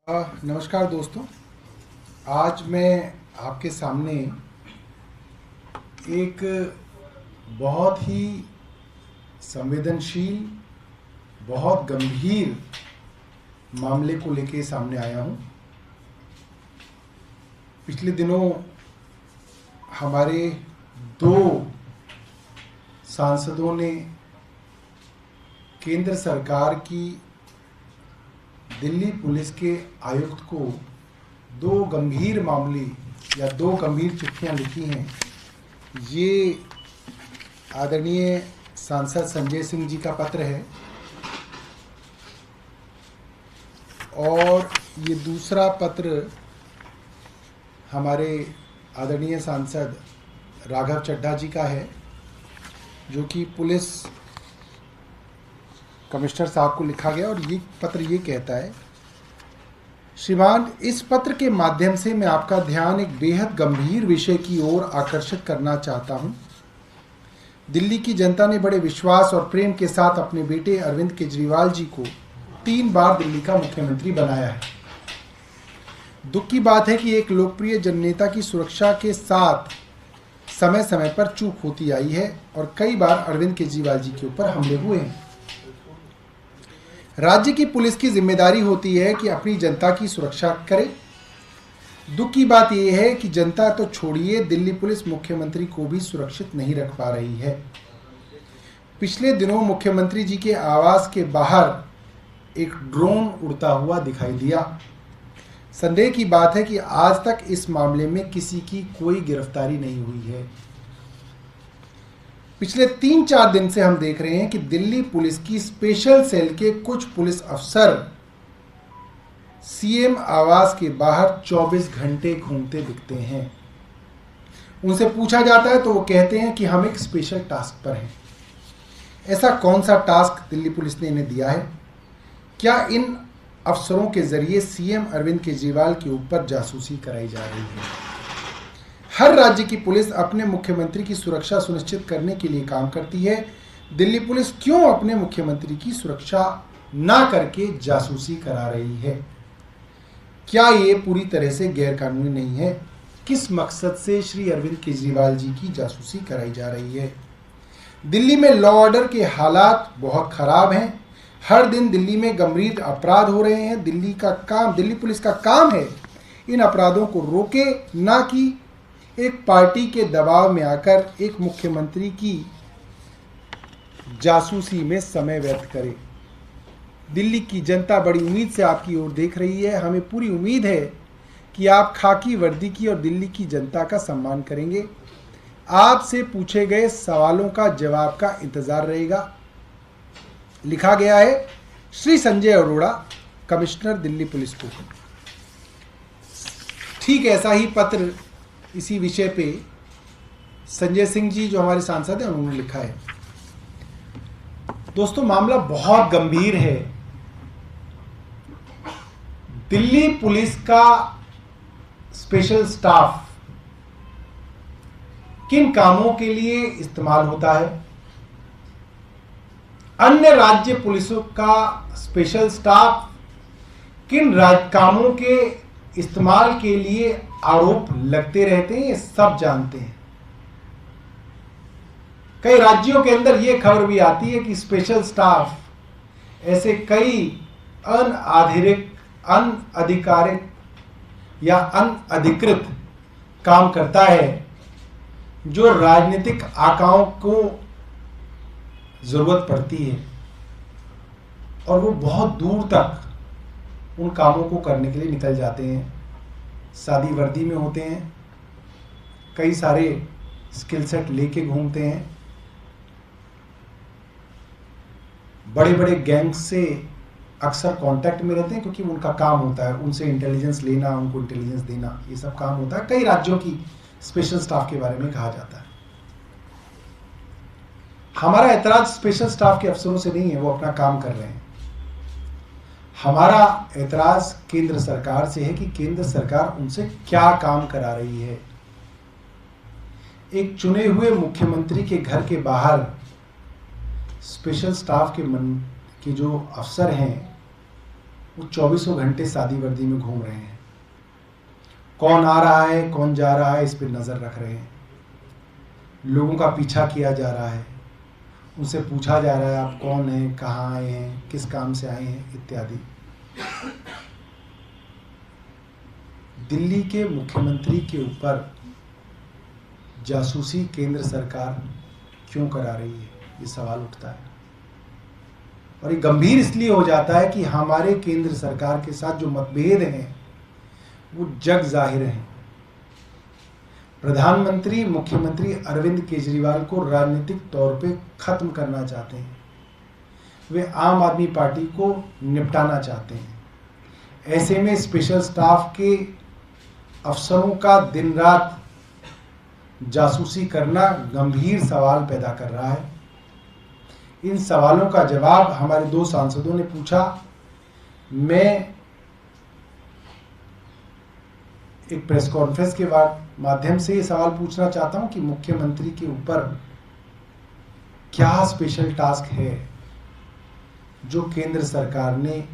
नमस्कार दोस्तों। आज मैं आपके सामने एक बहुत ही संवेदनशील, बहुत गंभीर मामले को लेके सामने आया हूँ। पिछले दिनों हमारे दो सांसदों ने केंद्र सरकार की दिल्ली पुलिस के आयुक्त को दो गंभीर मामले या दो गंभीर चिट्ठियां लिखी हैं। ये आदरणीय सांसद संजय सिंह जी का पत्र है और ये दूसरा पत्र हमारे आदरणीय सांसद राघव चड्ढा जी का है, जो कि पुलिस कमिश्नर साहब को लिखा गया। और ये पत्र ये कहता है, श्रीमान, इस पत्र के माध्यम से मैं आपका ध्यान एक बेहद गंभीर विषय की ओर आकर्षित करना चाहता हूं। दिल्ली की जनता ने बड़े विश्वास और प्रेम के साथ अपने बेटे अरविंद केजरीवाल जी को 3 बार दिल्ली का मुख्यमंत्री बनाया है। दुख की बात है कि एक लोकप्रिय जननेता की सुरक्षा के साथ समय समय पर चूक होती आई है और कई बार अरविंद केजरीवाल जी के ऊपर हमले हुए हैं। राज्य की पुलिस की जिम्मेदारी होती है कि अपनी जनता की सुरक्षा करे। दुख की बात यह है कि जनता तो छोड़िए, दिल्ली पुलिस मुख्यमंत्री को भी सुरक्षित नहीं रख पा रही है। पिछले दिनों मुख्यमंत्री जी के आवास के बाहर एक ड्रोन उड़ता हुआ दिखाई दिया। संदेह की बात है कि आज तक इस मामले में किसी की कोई गिरफ्तारी नहीं हुई है। पिछले 3-4 दिन से हम देख रहे हैं कि दिल्ली पुलिस की स्पेशल सेल के कुछ पुलिस अफसर सीएम आवास के बाहर 24 घंटे घूमते दिखते हैं। उनसे पूछा जाता है तो वो कहते हैं कि हम एक स्पेशल टास्क पर हैं। ऐसा कौन सा टास्क दिल्ली पुलिस ने इन्हें दिया है? क्या इन अफसरों के जरिए सीएम अरविंद केजरीवाल के ऊपर जासूसी कराई जा रही है? हर राज्य की पुलिस अपने मुख्यमंत्री की सुरक्षा सुनिश्चित करने के लिए काम करती है। दिल्ली पुलिस क्यों अपने मुख्यमंत्री की सुरक्षा ना करके जासूसी करा रही है? क्या ये पूरी तरह से गैरकानूनी नहीं है? किस मकसद से श्री अरविंद केजरीवाल जी की जासूसी कराई जा रही है? दिल्ली में लॉ ऑर्डर के हालात बहुत खराब हैं। हर दिन दिल्ली में गंभीर अपराध हो रहे हैं। दिल्ली पुलिस का काम है इन अपराधों को रोके, ना कि एक पार्टी के दबाव में आकर एक मुख्यमंत्री की जासूसी में समय व्यर्थ करे। दिल्ली की जनता बड़ी उम्मीद से आपकी ओर देख रही है। हमें पूरी उम्मीद है कि आप खाकी वर्दी की और दिल्ली की जनता का सम्मान करेंगे। आपसे पूछे गए सवालों का जवाब का इंतजार रहेगा। लिखा गया है, श्री संजय अरोड़ा, कमिश्नर दिल्ली पुलिस को। ठीक ऐसा ही पत्र इसी विषय पे संजय सिंह जी, जो हमारे सांसद हैं, उन्होंने लिखा है। दोस्तों, मामला बहुत गंभीर है। दिल्ली पुलिस का स्पेशल स्टाफ किन कामों के लिए इस्तेमाल होता है? अन्य राज्य पुलिसों का स्पेशल स्टाफ किन कामों के इस्तेमाल के लिए आरोप लगते रहते हैं, ये सब जानते हैं। कई राज्यों के अंदर ये खबर भी आती है कि स्पेशल स्टाफ ऐसे कई अनधिकारित या अनधिकृत काम करता है जो राजनीतिक आकाओं को जरूरत पड़ती है और वो बहुत दूर तक उन कामों को करने के लिए निकल जाते हैं। सादी वर्दी में होते हैं, कई सारे स्किल सेट लेके घूमते हैं, बड़े बड़े गैंग्स से अक्सर कांटेक्ट में रहते हैं, क्योंकि उनका काम होता है उनसे इंटेलिजेंस लेना, उनको इंटेलिजेंस देना, ये सब काम होता है। कई राज्यों की स्पेशल स्टाफ के बारे में कहा जाता है। हमारा ऐतराज स्पेशल स्टाफ के अफसरों से नहीं है, वो अपना काम कर रहे हैं। हमारा ऐतराज केंद्र सरकार से है कि केंद्र सरकार उनसे क्या काम करा रही है। एक चुने हुए मुख्यमंत्री के घर के बाहर स्पेशल स्टाफ के जो अफसर हैं वो 24 घंटे सादी वर्दी में घूम रहे हैं। कौन आ रहा है कौन जा रहा है इस पर नजर रख रहे हैं। लोगों का पीछा किया जा रहा है, उनसे पूछा जा रहा है आप कौन हैं, कहाँ आए हैं, किस काम से आए हैं इत्यादि। दिल्ली के मुख्यमंत्री के ऊपर जासूसी केंद्र सरकार क्यों करा रही है, ये सवाल उठता है। और ये गंभीर इसलिए हो जाता है कि हमारे केंद्र सरकार के साथ जो मतभेद हैं वो जग जाहिर हैं। प्रधानमंत्री मुख्यमंत्री अरविंद केजरीवाल को राजनीतिक तौर पे खत्म करना चाहते हैं, वे आम आदमी पार्टी को निपटाना चाहते हैं। ऐसे में स्पेशल स्टाफ के अफसरों का दिन रात जासूसी करना गंभीर सवाल पैदा कर रहा है। इन सवालों का जवाब हमारे 2 सांसदों ने पूछा। मैं एक प्रेस कॉन्फ्रेंस के माध्यम से ये सवाल पूछना चाहता हूं कि मुख्यमंत्री के ऊपर क्या स्पेशल टास्क है जो केंद्र सरकार ने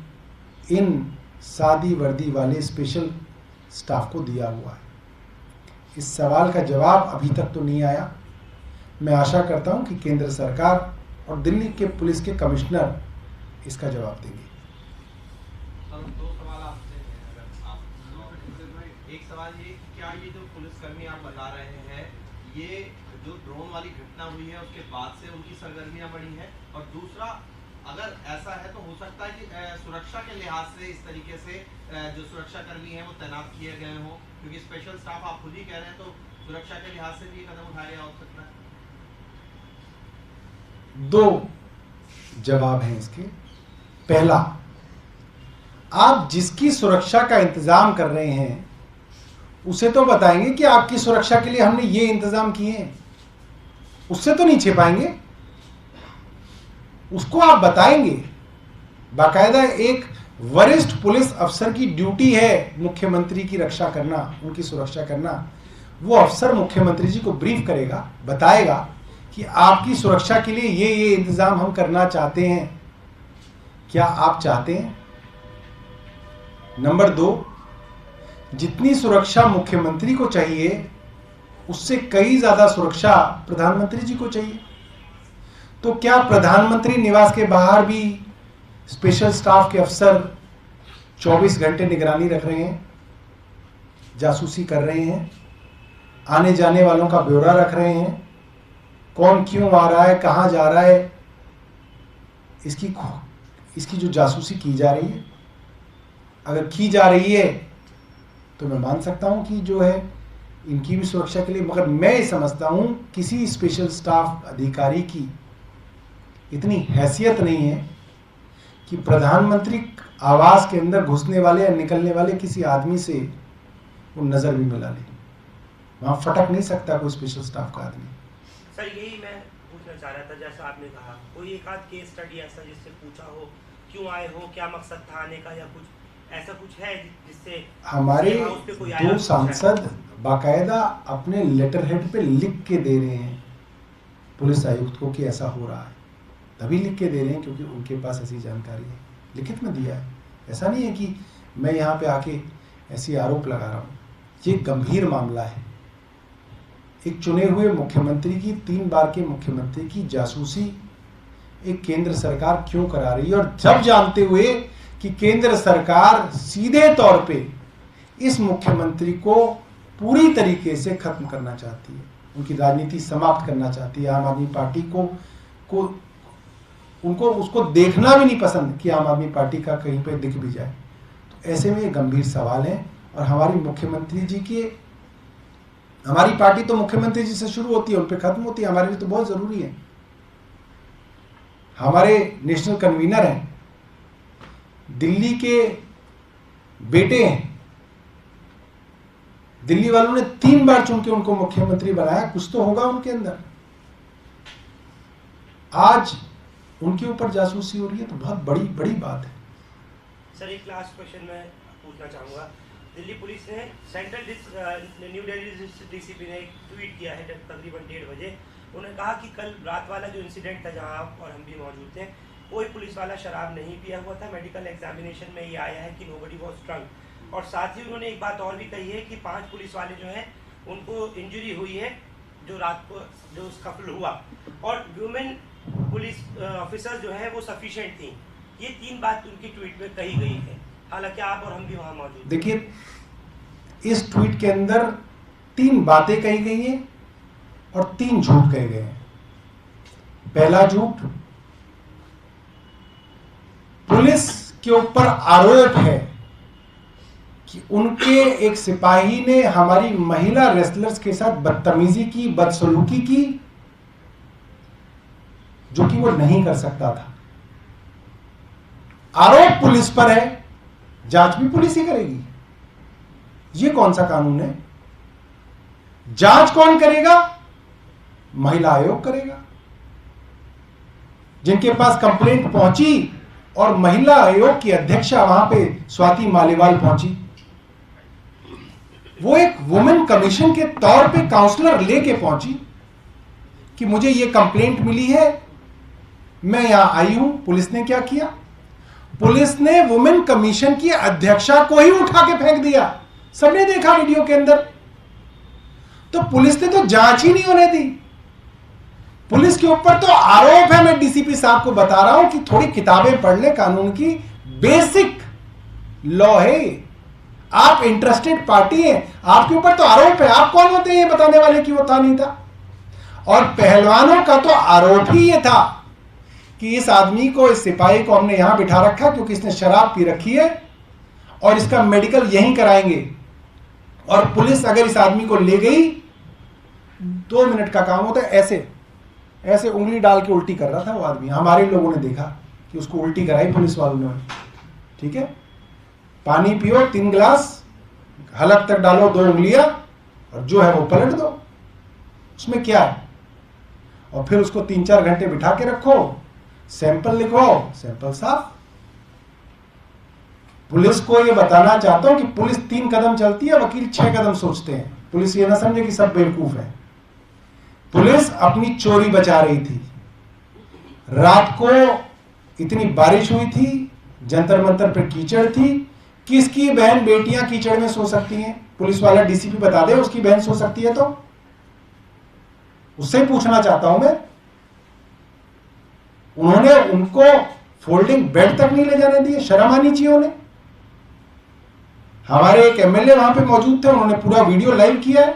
इन सादी वर्दी वाले स्पेशल स्टाफ को दिया हुआ है। इस सवाल का जवाब अभी तक तो नहीं आया। मैं आशा करता हूं कि केंद्र सरकार और दिल्ली के पुलिस के कमिश्नर इसका जवाब देंगे। दो सवाल आपसे हैं, अगर आप एक सवाल ये, क्या ये जो पुलिसकर्मी आप बता रहे हैं, ये जो ड्रोन वाली घटना हुई है उसके बाद से उनकी सरगर्मियां बढ़ी हैं? और दूसरा, अगर ऐसा है तो हो सकता है कि सुरक्षा के लिहाज से इस तरीके से जो सुरक्षा कर्मी हैं वो तैनात किए गए हों, क्योंकि स्पेशल स्टाफ आप खुद ही कह रहे हैं, तो सुरक्षा के लिहाज से भी कदम उठाया जा सकता है। 2 जवाब हैं इसके। पहला, आप जिसकी सुरक्षा का इंतजाम कर रहे हैं उसे तो बताएंगे कि आपकी सुरक्षा के लिए हमने ये इंतजाम किए हैं, उससे तो नहीं छिपाएंगे, उसको आप बताएंगे। बाकायदा एक वरिष्ठ पुलिस अफसर की ड्यूटी है मुख्यमंत्री की रक्षा करना, उनकी सुरक्षा करना। वो अफसर मुख्यमंत्री जी को ब्रीफ करेगा, बताएगा कि आपकी सुरक्षा के लिए ये इंतजाम हम करना चाहते हैं, क्या आप चाहते हैं? नंबर 2, जितनी सुरक्षा मुख्यमंत्री को चाहिए उससे कई ज्यादा सुरक्षा प्रधानमंत्री जी को चाहिए। तो क्या प्रधानमंत्री निवास के बाहर भी स्पेशल स्टाफ के अफसर 24 घंटे निगरानी रख रहे हैं, जासूसी कर रहे हैं, आने जाने वालों का ब्यौरा रख रहे हैं, कौन क्यों आ रहा है, कहां जा रहा है, इसकी जो जासूसी की जा रही है, अगर की जा रही है तो मैं मान सकता हूं कि जो है इनकी भी सुरक्षा के लिए। मगर मैं ये समझता हूं किसी स्पेशल स्टाफ अधिकारी की इतनी हैसियत नहीं है कि प्रधानमंत्री आवास के अंदर घुसने वाले या निकलने वाले किसी आदमी से वो नजर भी मिला ले। वहां फटक नहीं सकता कोई स्पेशल स्टाफ का आदमी। सर, यही मैं पूछना चाह रहा था, जैसा आपने कहा कोई एक आध केस स्टडी ऐसा जिससे पूछा हो क्यों आए हो, क्या मकसद था आने का, या कुछ ऐसा कुछ है जिससे हमारे 2 सांसद बाकायदा अपने लेटर हेड पे लिख के दे रहे हैं पुलिस आयुक्त को कि ऐसा हो रहा है, तभी लिख के दे रहे हैं क्योंकि उनके पास ऐसी जानकारी है, लिखित में दिया है। ऐसा नहीं है कि मैं यहाँ पे आके ऐसी आरोप लगा रहा हूँ। ये गंभीर मामला है। एक चुने हुए मुख्यमंत्री की, 3 बार के मुख्यमंत्री की जासूसी एक केंद्र सरकार क्यों करा रही है, और जब जानते हुए कि केंद्र सरकार सीधे तौर पे इस मुख्यमंत्री को पूरी तरीके से खत्म करना चाहती है, उनकी राजनीति समाप्त करना चाहती है। आम आदमी पार्टी उनको उसको देखना भी नहीं पसंद कि आम आदमी पार्टी का कहीं पे दिख भी जाए। तो ऐसे में ये गंभीर सवाल है। और हमारी मुख्यमंत्री जी की, हमारी पार्टी तो मुख्यमंत्री जी से शुरू होती है, उन पे खत्म होती है, हमारे लिए तो बहुत जरूरी है। हमारे नेशनल कन्वीनर हैं, दिल्ली के बेटे हैं, दिल्ली वालों ने 3 बार चुन के उनको मुख्यमंत्री बनाया, कुछ तो होगा उनके अंदर। आज उनके ऊपर जासूसी हो रही है तो बहुत बड़ी बात है। सर, एक लास्ट क्वेश्चन मैं पूछना चाहूँगा। दिल्ली पुलिस ने न्यू दिल्ली डीसीपी ने एक ट्वीट किया है तकरीबन 1:30 बजे। उन्होंने कहा कि कल रात वाला जो इंसिडेंट था जहां आप और हम भी मौजूद थे, कोई पुलिस वाला शराब नहीं पिया हुआ था। मेडिकल एग्जामिनेशन में ये आया है कि नोबडी वाज ड्रंक। और साथ ही उन्होंने एक बात और भी कही है कि 5 पुलिस वाले जो हैं उनको इंजरी हुई है जो रात को जो स्कफल हुआ, और वुमेन पुलिस ऑफिसर जो है वो सफिशिएंट थी। ये 3 बात उनकी ट्वीट में कही गई है, हालांकि आप और हम भी वहां मौजूद। देखिए, इस ट्वीट के अंदर 3 बातें कही गई हैं और 3 झूठ कहे गए हैं। पहला झूठ, पुलिस के ऊपर आरोप है कि उनके एक सिपाही ने हमारी महिला रेसलर्स के साथ बदतमीजी की, बदसलूकी की, जो कि वो नहीं कर सकता था। आरोप पुलिस पर है, जांच भी पुलिस ही करेगी। ये कौन सा कानून है? जांच कौन करेगा? महिला आयोग करेगा। जिनके पास कंप्लेंट पहुंची और महिला आयोग की अध्यक्षा वहां पे स्वाति मालीवाल पहुंची, वो एक वुमेन कमीशन के तौर पे काउंसलर लेके पहुंची कि मुझे ये कंप्लेंट मिली है, मैं यहां आई हूं। पुलिस ने क्या किया? पुलिस ने वुमेन कमीशन की अध्यक्षा को ही उठा के फेंक दिया। सबने देखा वीडियो के अंदर। तो पुलिस ने तो जांच ही नहीं होने दी। पुलिस के ऊपर तो आरोप है। मैं डीसीपी साहब को बता रहा हूं कि थोड़ी किताबें पढ़ ले, कानून की बेसिक लॉ है। आप इंटरेस्टेड पार्टी हैं, आपके ऊपर तो आरोप है। आप कौन होते हैं ये बताने वाले कि वो था नहीं था? और पहलवानों का तो आरोप ही ये था कि इस आदमी को, इस सिपाही को हमने यहां बिठा रखा क्योंकि इसने शराब पी रखी है और इसका मेडिकल यहीं कराएंगे। और पुलिस अगर इस आदमी को ले गई, 2 मिनट का काम होता है। ऐसे ऐसे उंगली डाल के उल्टी कर रहा था वो आदमी। हमारे लोगों ने देखा कि उसको उल्टी कराई पुलिस वालों ने। ठीक है, पानी पियो 3 गिलास, हलक तक डालो 2 उंगलियां और जो है वो पलट दो। उसमें क्या है? और फिर उसको 3-4 घंटे बिठा के रखो, सैंपल लिखवाओ, सैंपल साफ। पुलिस को ये बताना चाहता हूं कि पुलिस 3 कदम चलती है, वकील 6 कदम सोचते हैं। पुलिस ये ना समझे कि सब बेवकूफ है। पुलिस अपनी चोरी बचा रही थी। रात को इतनी बारिश हुई थी, जंतर मंतर पर कीचड़ थी। किसकी बहन बेटियां कीचड़ में सो सकती हैं? पुलिस वाला डीसीपी बता दे उसकी बहन सो सकती है तो? उससे पूछना चाहता हूं मैं। उन्होंने उनको फोल्डिंग बेड तक नहीं ले जाने दिए। शर्म आनी चाहिए उन्हें। हमारे एक एमएलए वहां पे मौजूद थे, उन्होंने पूरा वीडियो लाइव किया है,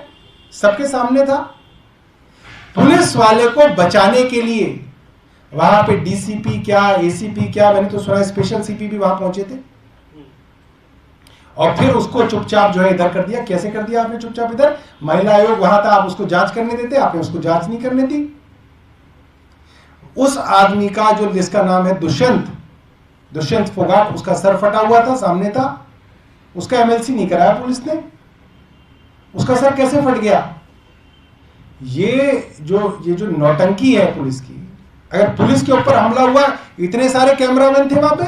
सबके सामने था। पुलिस वाले को बचाने के लिए वहां पे डीसीपी क्या, एसीपी क्या, मैंने तो सुना स्पेशल सीपी भी वहां पहुंचे थे। और फिर उसको चुपचाप जो है इधर कर दिया। कैसे कर दिया आपने चुपचाप इधर? महिला आयोग वहां था, आप उसको जांच करने देते, आपने उसको जांच नहीं करने दी। उस आदमी का जो, जिसका नाम है दुष्यंत फोगाट, उसका सर फटा हुआ था, सामने था। उसका एमएलसी नहीं कराया पुलिस ने। उसका सर कैसे फट गया? ये जो नौटंकी है पुलिस की। अगर पुलिस के ऊपर हमला हुआ, इतने सारे कैमरामैन थे वहां पे,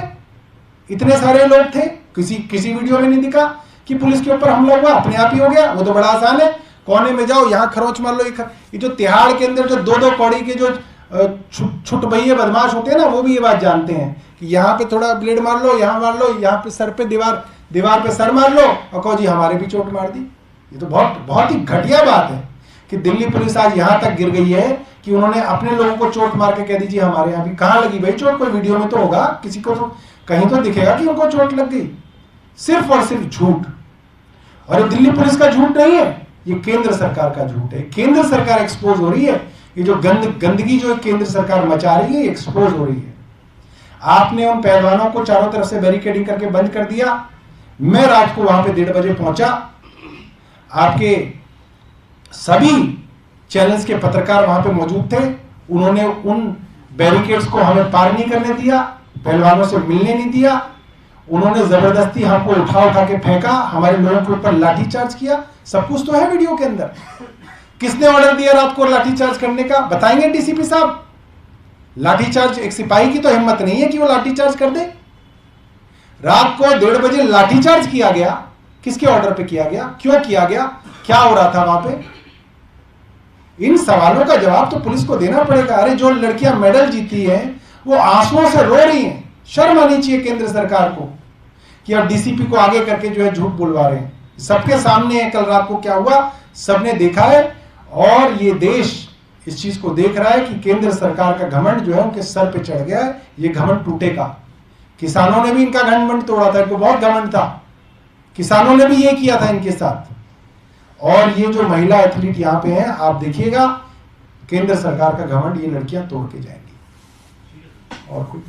इतने सारे लोग थे, किसी वीडियो में नहीं दिखा कि पुलिस के ऊपर हमला हुआ। अपने आप ही हो गया। वो तो बड़ा आसान है, कोने में जाओ, यहां खरोच मार लो। ये जो तिहाड़ के अंदर जो 2-2 कौड़ी के जो छुटभइये बदमाश होते हैं ना, वो भी ये बात जानते हैं कि यहाँ पे थोड़ा ब्लेड मार लो, यहाँ मार लो, यहाँ पे सर पे दीवार पे सर मार लो और कहो जी हमारे भी चोट मार दी। ये तो बहुत ही घटिया बात है कि दिल्ली पुलिस आज यहां तक गिर गई है कि उन्होंने अपने लोगों को चोट मार के कह दीजिए हमारे यहाँ भी। कहां लगी भाई चोट? कोई वीडियो में तो होगा, किसी को तो कहीं तो दिखेगा कि उनको चोट लग गई। सिर्फ और सिर्फ झूठ। और ये दिल्ली पुलिस का झूठ नहीं है, ये केंद्र सरकार का झूठ है। केंद्र सरकार एक्सपोज हो रही है। ये जो गंदगी जो केंद्र सरकार मचा रही है, एक्सपोज हो रही है। आपने उन पहलवानों को चारों तरफ से बैरिकेडिंग करके बंद कर दिया। मैं रात को वहां पे 1:30 बजे पहुंचा। आपके सभी चैनल्स के पत्रकार वहां पे मौजूद थे। उन्होंने उन बैरिकेड्स को हमें पार नहीं करने दिया, पहलवानों से मिलने नहीं दिया। उन्होंने जबरदस्ती हमको उठा के फेंका, हमारे लोगों के ऊपर लाठीचार्ज किया। सब कुछ तो है वीडियो के अंदर। किसने ऑर्डर दिया रात को लाठीचार्ज करने का? बताएंगे डीसीपी साहब? लाठीचार्ज, एक सिपाही की तो हिम्मत नहीं है कि वो लाठीचार्ज कर दे। रात को 1:30 बजे लाठीचार्ज किया गया। किसके ऑर्डर पे किया गया? क्यों किया गया? क्या हो रहा था वहां पे? इन सवालों का जवाब तो पुलिस को देना पड़ेगा। अरे जो लड़कियां मेडल जीती हैं वो आंसुओं से रो रही हैं। शर्म आनी चाहिए केंद्र सरकार को कि अब डीसीपी को आगे करके जो है झूठ बुलवा रहे हैं। सबके सामने है कल रात को क्या हुआ, सबने देखा है, और ये देश इस चीज को देख रहा है कि केंद्र सरकार का घमंड जो है उनके सर पे चढ़ गया है। ये घमंड टूटेगा। किसानों ने भी इनका घमंड तोड़ा था, इनको बहुत घमंड था, किसानों ने भी ये किया था इनके साथ। और ये जो महिला एथलीट यहाँ पे हैं, आप देखिएगा केंद्र सरकार का घमंड ये लड़कियां तोड़ के जाएंगी। और कुछ